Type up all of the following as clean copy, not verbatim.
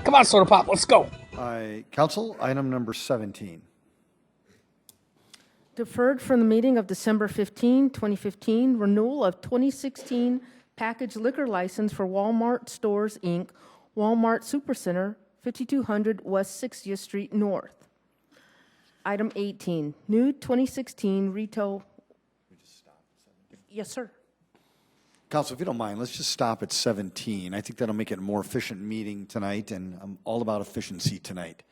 Come on, Soda Pop, let's go. Council, item number 17. Deferred from the meeting of December 15, 2015, renewal of 2016 package liquor license for Walmart Stores, Inc., Walmart Supercenter, 5200 West 60th Street North. Item 18, new 2016 retail. Yes, sir. Council, if you don't mind, let's just stop at 17. I think that'll make it a more efficient meeting tonight, and I'm all about efficiency tonight.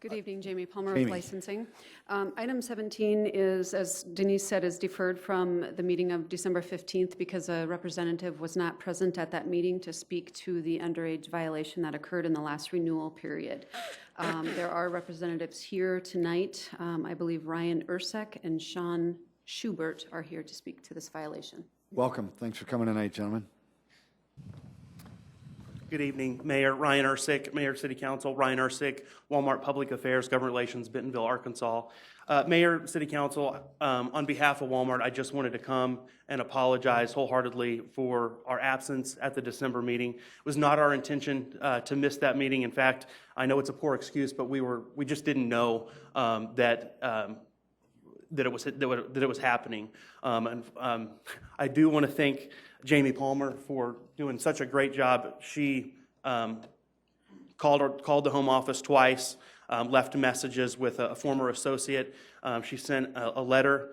Good evening, Jamie Palmer Jamie. with Licensing. Item 17 is, as Denise said, is deferred from the meeting of December 15th because a representative was not present at that meeting to speak to the underage violation that occurred in the last renewal period. There are representatives here tonight. I believe Ryan Irsik and Shawn Shubert are here to speak to this violation. Welcome. Thanks for coming tonight, gentlemen. Good evening, Mayor Ryan Irsik, Mayor City Council, Ryan Irsik, Walmart Public Affairs, Government Relations, Bentonville, Arkansas. Mayor, City Council, on behalf of Walmart, I just wanted to come and apologize wholeheartedly for our absence at the December meeting. It was not our intention to miss that meeting. In fact, I know it's a poor excuse, but we just didn't know that it was happening. I do want to thank Jamie Palmer for doing such a great job. She called the home office twice, left messages with a former associate. She sent a letter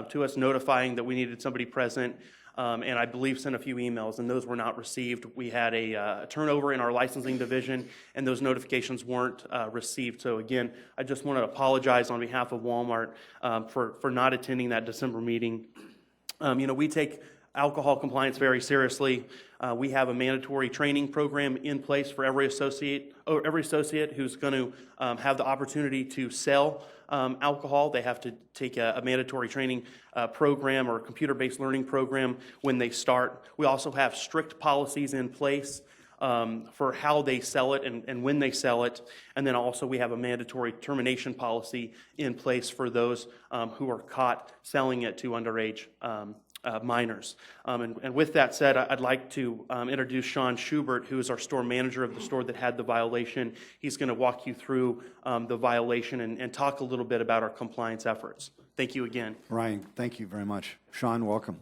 to us notifying that we needed somebody present, and I believe sent a few emails, and those were not received. We had a turnover in our licensing division, and those notifications weren't received. So again, I just want to apologize on behalf of Walmart for not attending that December meeting. We take alcohol compliance very seriously. We have a mandatory training program in place for every associate who's going to have the opportunity to sell alcohol. They have to take a mandatory training program or a computer-based learning program when they start. We also have strict policies in place for how they sell it and when they sell it. And then also we have a mandatory termination policy in place for those who are caught selling it to underage minors. And with that said, I'd like to introduce Shawn Shubert, who is our store manager of the store that had the violation. He's going to walk you through the violation and talk a little bit about our compliance efforts. Thank you again. Ryan, thank you very much. Shawn, welcome.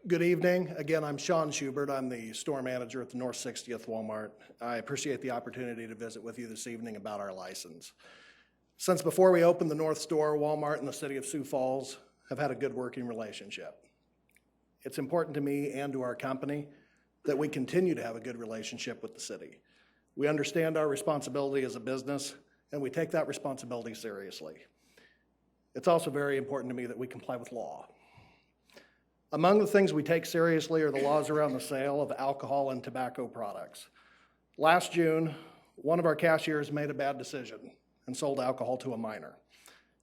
Good evening. Again, I'm Shawn Shubert. I'm the store manager at the North 60th Walmart. I appreciate the opportunity to visit with you this evening about our license. Since before we opened the North store, Walmart and the city of Sioux Falls have had a good working relationship. It's important to me and to our company that we continue to have a good relationship with the city. We understand our responsibility as a business, and we take that responsibility seriously. It's also very important to me that we comply with law. Among the things we take seriously are the laws around the sale of alcohol and tobacco products. Last June, one of our cashiers made a bad decision and sold alcohol to a minor.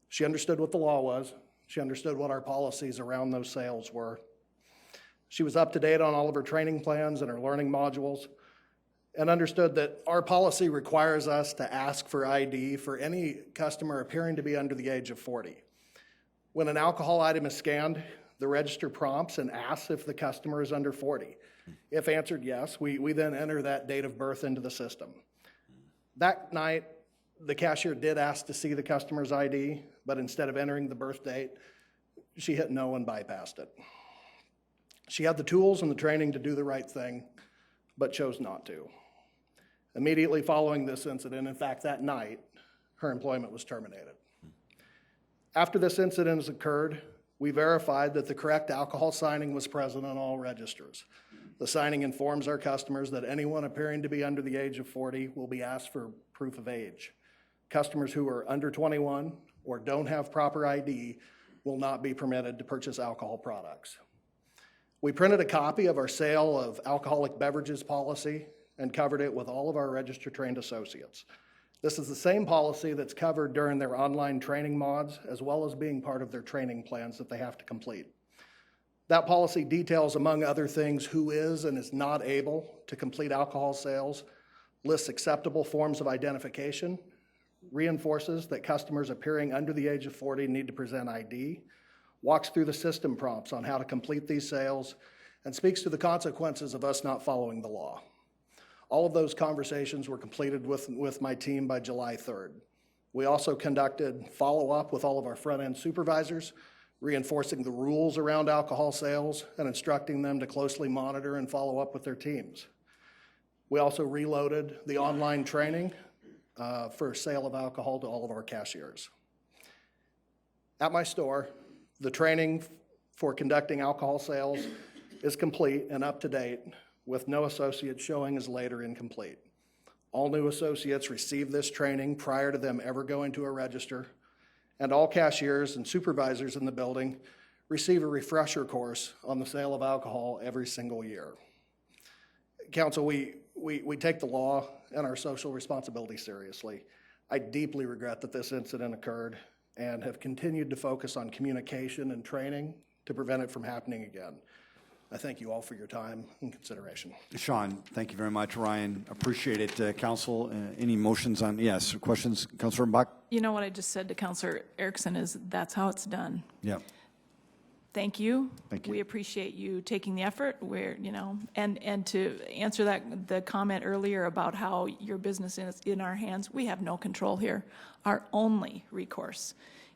She understood what the law was. She understood what our policies around those sales were. She was up to date on all of her training plans and her learning modules, and understood that our policy requires us to ask for ID for any customer appearing to be under the age of 40. When an alcohol item is scanned, the register prompts and asks if the customer is under 40. If answered yes, we then enter that date of birth into the system. That night, the cashier did ask to see the customer's ID, but instead of entering the birth date, she hit no and bypassed it. She had the tools and the training to do the right thing, but chose not to. Immediately following this incident, in fact, that night, her employment was terminated. After this incident has occurred, we verified that the correct alcohol signing was present on all registers. The signing informs our customers that anyone appearing to be under the age of 40 will be asked for proof of age. Customers who are under 21 or don't have proper ID will not be permitted to purchase alcohol products. We printed a copy of our sale of alcoholic beverages policy and covered it with all of our registered trained associates. This is the same policy that's covered during their online training mods, as well as being part of their training plans that they have to complete. That policy details, among other things, who is and is not able to complete alcohol sales, lists acceptable forms of identification, reinforces that customers appearing under the age of 40 need to present ID, walks through the system prompts on how to complete these sales, and speaks to the consequences of us not following the law. All of those conversations were completed with my team by July 3rd. We also conducted follow-up with all of our front-end supervisors, reinforcing the rules around alcohol sales and instructing them to closely monitor and follow up with their teams. We also reloaded the online training for sale of alcohol to all of our cashiers. At my store, the training for conducting alcohol sales is complete and up to date, with no associate showing as late or incomplete. All new associates receive this training prior to them ever going to a register, and all cashiers and supervisors in the building receive a refresher course on the sale of alcohol every single year. Council, we take the law and our social responsibility seriously. I deeply regret that this incident occurred and have continued to focus on communication and training to prevent it from happening again. I thank you all for your time and consideration. Shawn, thank you very much. Ryan, appreciate it. Council, any motions on, yes, questions? Councilor Erpenbach? You know what I just said to Councilor Erickson is that's how it's done. Yeah. Thank you. Thank you. We appreciate you taking the effort where, you know, and to answer the comment earlier about how your business is in our hands, we have no control here. Our only recourse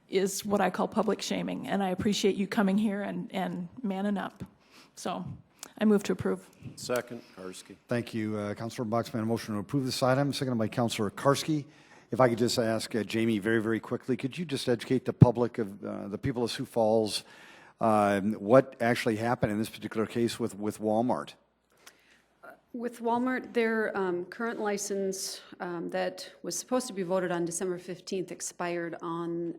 is what I call public shaming, and I appreciate you coming here and manning up. So I move to approve. Second, Karski. Thank you. Councilor Erpenbach's made a motion to approve this item, seconded by Councilor Karski. If I could just ask Jamie very, very quickly, could you just educate the public of the people of Sioux Falls what actually happened in this particular case with Walmart? With Walmart, their current license that was supposed to be voted on December 15th expired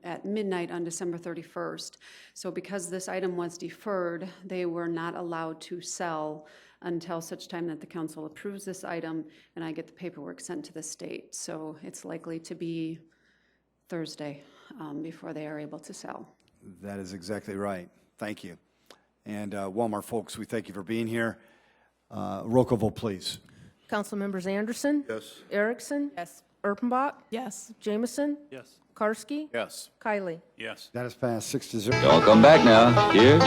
at midnight on December 31st. So because this item was deferred, they were not allowed to sell until such time that the council approves this item and I get the paperwork sent to the state. So it's likely to be Thursday before they are able to sell. That is exactly right. Thank you. And Walmart folks, we thank you for being here. Roll call vote, please. Council members Anderson. Yes. Erickson. Yes. Erpenbach. Yes. Jameson. Yes. Karski. Yes. Kylie. Yes. That is passed 6-0. Y'all come back now. Here.